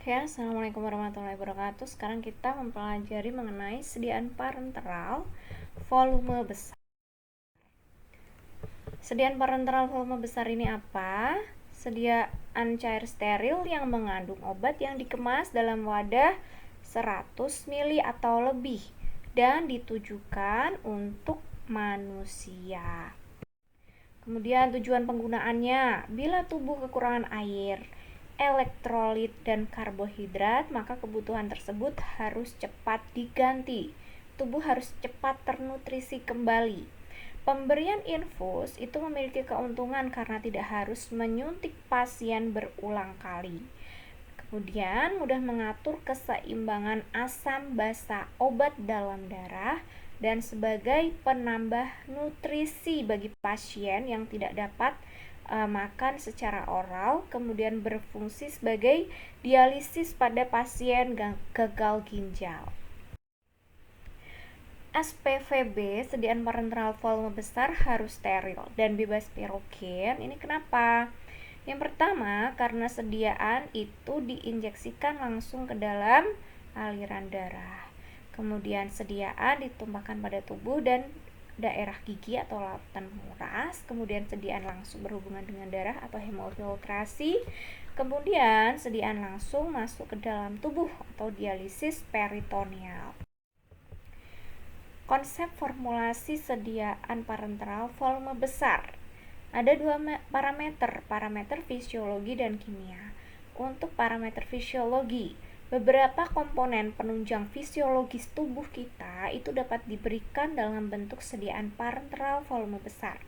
Ya, Assalamualaikum warahmatullahi wabarakatuh. Sekarang kita mempelajari mengenai sediaan parenteral volume besar. Sediaan parenteral volume besar ini apa? Sediaan cair steril yang mengandung obat yang dikemas dalam wadah 100 mili atau lebih dan ditujukan untuk manusia. Kemudian tujuan penggunaannya, bila tubuh kekurangan air, elektrolit, dan karbohidrat, maka kebutuhan tersebut harus cepat diganti. Tubuh harus cepat ternutrisi kembali. Pemberian infus itu memiliki keuntungan karena tidak harus menyuntik pasien berulang kali. Kemudian mudah mengatur keseimbangan asam basa obat dalam darah dan sebagai penambah nutrisi bagi pasien yang tidak dapat makan secara oral, kemudian berfungsi sebagai dialisis pada pasien gagal ginjal. SPVB, sediaan parenteral volume besar, harus steril dan bebas pirogen. Ini kenapa? Yang pertama, karena sediaan itu diinjeksikan langsung ke dalam aliran darah. Kemudian sediaan ditumpahkan pada tubuh dan daerah gigi atau lautan muras. Kemudian sediaan langsung berhubungan dengan darah atau hemofiltrasi. Kemudian sediaan langsung masuk ke dalam tubuh atau dialisis peritoneal. Konsep formulasi sediaan parenteral volume besar. Ada dua parameter fisiologi dan kimia. Untuk parameter fisiologi, beberapa komponen penunjang fisiologis tubuh kita itu dapat diberikan dalam bentuk sediaan parenteral volume besar,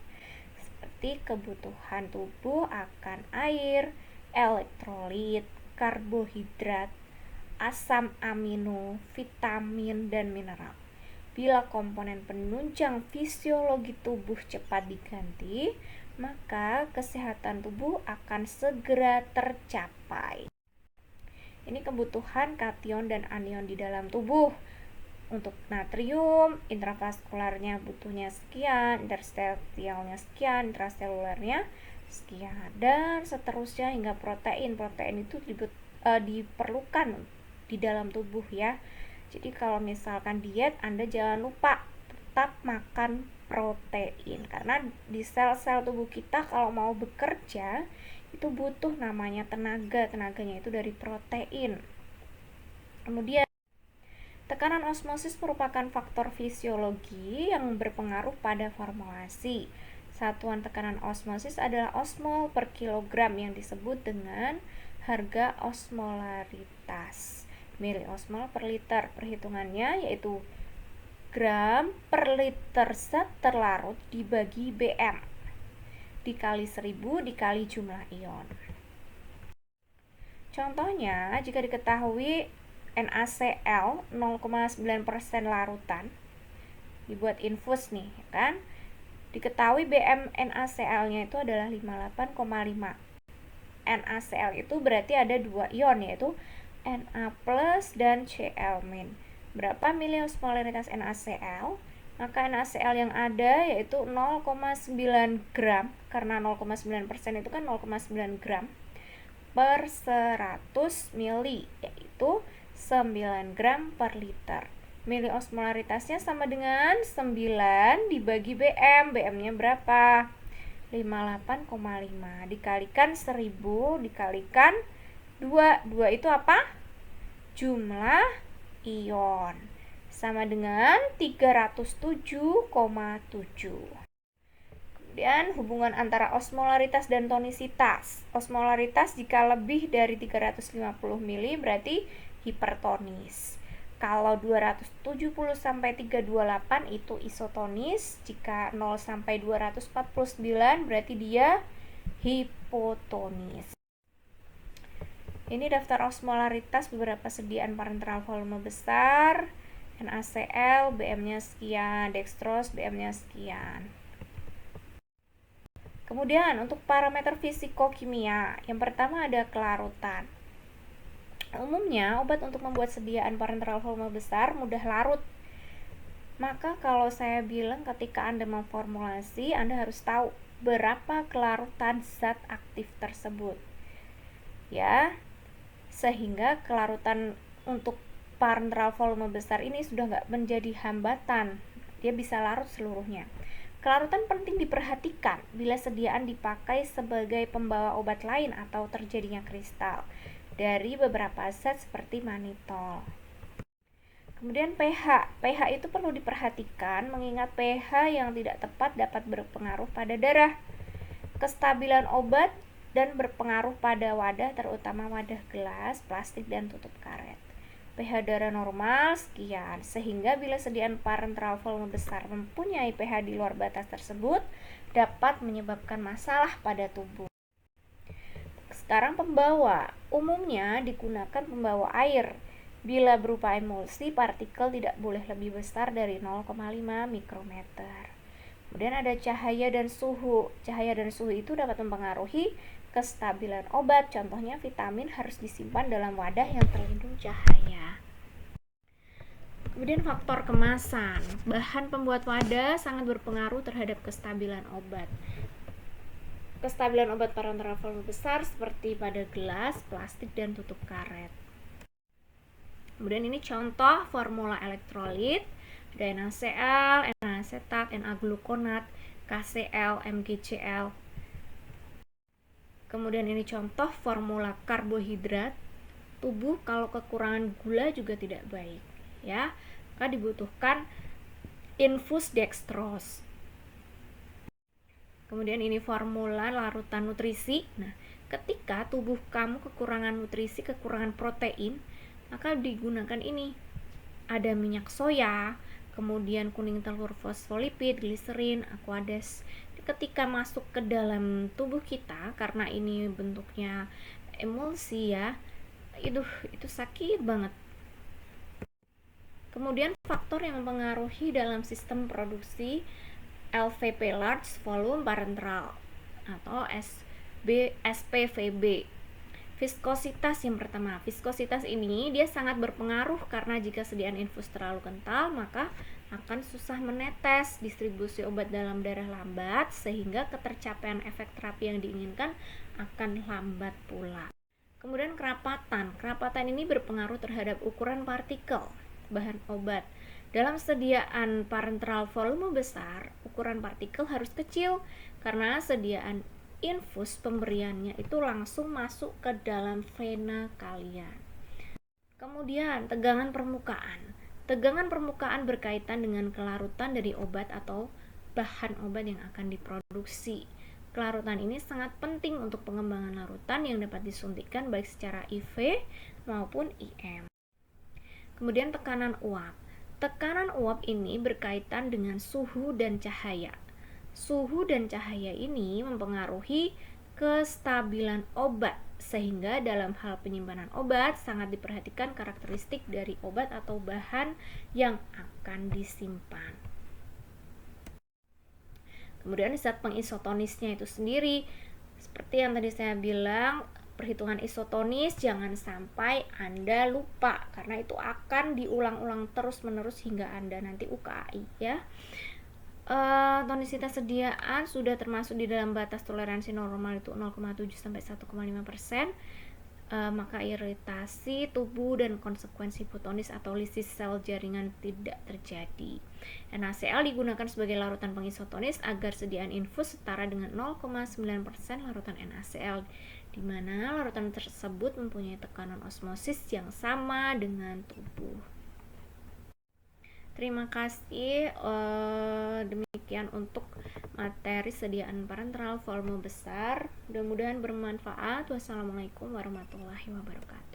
seperti kebutuhan tubuh akan air, elektrolit, karbohidrat, asam amino, vitamin, dan mineral. Bila komponen penunjang fisiologi tubuh cepat diganti, maka kesehatan tubuh akan segera tercapai. Ini kebutuhan kation dan anion di dalam tubuh. Untuk natrium, intravaskularnya butuhnya sekian, interstitialnya sekian, intraselulernya sekian, dan seterusnya hingga protein. Protein itu diperlukan di dalam tubuh ya. Jadi kalau misalkan diet, Anda jangan lupa tetap makan protein, karena di sel-sel tubuh kita kalau mau bekerja itu butuh namanya tenaganya itu dari protein. Kemudian tekanan osmosis merupakan faktor fisiologi yang berpengaruh pada formulasi. Satuan tekanan osmosis adalah osmol per kilogram yang disebut dengan harga osmolaritas. Miliosmol per liter. Perhitungannya yaitu gram per liter zat terlarut dibagi BM dikali 1000 dikali jumlah ion. Contohnya, jika diketahui NaCl 0,9% larutan, dibuat infus nih, kan? Diketahui BM NaCl-nya itu adalah 58,5. NaCl itu berarti ada dua ion, yaitu Na plus dan Cl min. Berapa miliosmolaritas NaCl? Maka NaCl yang ada yaitu 0,9 gram, karena 0,9% itu kan 0,9 gram per 100 mili, yaitu 9 gram per liter. Miliosmolaritasnya sama dengan 9 dibagi BM. BM-nya berapa? 58,5 dikalikan 1000 dikalikan 2. 2 itu apa? Jumlah ion. Sama dengan 307,7. Kemudian hubungan antara osmolaritas dan tonisitas. Osmolaritas jika lebih dari 350 mili berarti hipertonis. Kalau 270 sampai 328 itu isotonis. Jika 0 sampai 249 berarti dia hipotonis. Ini daftar osmolaritas beberapa sediaan parenteral volume besar. NaCl BM-nya sekian, dextrose BM-nya sekian. Kemudian untuk parameter fisikokimia, yang pertama ada kelarutan. Umumnya obat untuk membuat sediaan parenteral volume besar mudah larut. Maka kalau saya bilang ketika Anda memformulasi, Anda harus tahu berapa kelarutan zat aktif tersebut. Ya, sehingga kelarutan untuk parenteral volume besar ini sudah nggak menjadi hambatan, dia bisa larut seluruhnya. Kelarutan penting diperhatikan bila sediaan dipakai sebagai pembawa obat lain atau terjadinya kristal dari beberapa zat seperti manitol. Kemudian pH itu perlu diperhatikan mengingat pH yang tidak tepat dapat berpengaruh pada darah, kestabilan obat, dan berpengaruh pada wadah, terutama wadah gelas, plastik, dan tutup karet. pH darah normal sekian, sehingga bila sediaan parenteral volume besar mempunyai pH di luar batas tersebut dapat menyebabkan masalah pada tubuh. Sekarang pembawa, umumnya digunakan pembawa air. Bila berupa emulsi, partikel tidak boleh lebih besar dari 0,5 mikrometer. Kemudian ada cahaya dan suhu. Cahaya dan suhu itu dapat mempengaruhi kestabilan obat. Contohnya vitamin harus disimpan dalam wadah yang terlindung cahaya. Kemudian faktor kemasan. Bahan pembuat wadah sangat berpengaruh terhadap kestabilan obat. Kestabilan obat parenteral volume besar seperti pada gelas, plastik, dan tutup karet. Kemudian ini contoh formula elektrolit, ada NaCl, N-asetat, Na-glukonat, KCl, MgCl. Kemudian ini contoh formula karbohidrat. Tubuh kalau kekurangan gula juga tidak baik, ya. Maka dibutuhkan infus dextrose. Kemudian ini formula larutan nutrisi. Nah, ketika tubuh kamu kekurangan nutrisi, kekurangan protein, maka digunakan ini. Ada minyak soya, kemudian kuning telur, fosfolipid, gliserin, aquades. Ketika masuk ke dalam tubuh kita, karena ini bentuknya emulsi ya, itu sakit banget. Kemudian faktor yang mempengaruhi dalam sistem produksi LVP, large volume parenteral, atau SPVB. Viskositas yang pertama. Viskositas ini dia sangat berpengaruh karena jika sediaan infus terlalu kental, maka akan susah menetes, distribusi obat dalam darah lambat, sehingga ketercapaian efek terapi yang diinginkan akan lambat pula. Kemudian kerapatan. Kerapatan ini berpengaruh terhadap ukuran partikel bahan obat. Dalam sediaan parenteral volume besar, ukuran partikel harus kecil karena sediaan infus pemberiannya itu langsung masuk ke dalam vena kalian. Kemudian tegangan permukaan. Tegangan permukaan berkaitan dengan kelarutan dari obat atau bahan obat yang akan diproduksi. Kelarutan ini sangat penting untuk pengembangan larutan yang dapat disuntikkan baik secara IV maupun IM. Kemudian tekanan uap. Tekanan uap ini berkaitan dengan suhu dan cahaya. Suhu dan cahaya ini mempengaruhi kestabilan obat, sehingga dalam hal penyimpanan obat sangat diperhatikan karakteristik dari obat atau bahan yang akan disimpan. Kemudian zat pengisotonisnya itu sendiri, seperti yang tadi saya bilang, perhitungan isotonis jangan sampai Anda lupa, karena itu akan diulang-ulang terus-menerus hingga Anda nanti UKAI ya. Tonisitas sediaan sudah termasuk di dalam batas toleransi normal itu 0,7 sampai 1,5%. Maka iritasi tubuh dan konsekuensi hipotonis atau lisis sel jaringan tidak terjadi. NaCl digunakan sebagai larutan pengisotonis agar sediaan infus setara dengan 0,9% larutan NaCl, di mana larutan tersebut mempunyai tekanan osmosis yang sama dengan tubuh. Terima kasih. Demikian untuk materi sediaan parenteral volume besar. Mudah-mudahan bermanfaat. Wassalamualaikum warahmatullahi wabarakatuh.